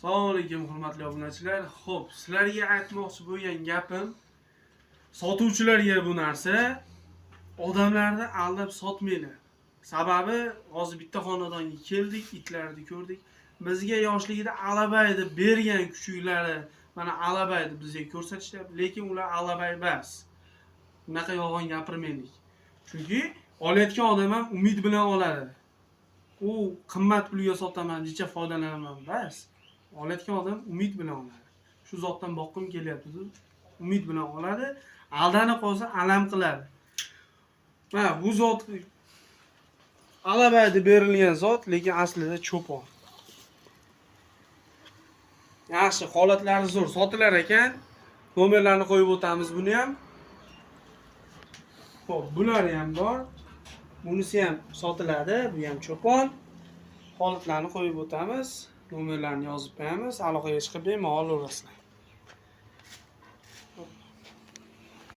Assalomu alaykum hurmatli obunachilar. Xo'p, sizlarga aytmoqchi bo'lgan gapim, sotuvchilarga bu narsa odamlarni aldab sotmanglar. Sababi hozir bitta xonadonga keldik, itlarni ko'rdik. Bizga yoshligida alabay deb bergan kuchuklari mana alabay deb bizga ko'rsatishyapti, lekin ular alabay emas. Bunaqa yolg'on gapirmaylik. Chunki olayotgan odam ham umid bilan oladi. U qimmat pulga sotaman, necha foydalanaman bas. Olayotgan odam umid bilan oladi. Shu zotdan boqqim kelyapti deb umid bilan oladi. Aldanib qolsa alam qiladi. Mana bu zot alabayda berilgan zot, lekin aslida cho'pon. Yaxshi, holatlari zo'r sotilar ekan. Nomerlarni qo'yib o'tamiz buni ham. Xo'p, bular ham bor. Bunisi ham sotiladi, bu ham cho'pon. Holatlarni qo'yib o'tamiz. Nomerlarni yozib qo'yamiz. Aloqaga chiqib bemalol olasizlar.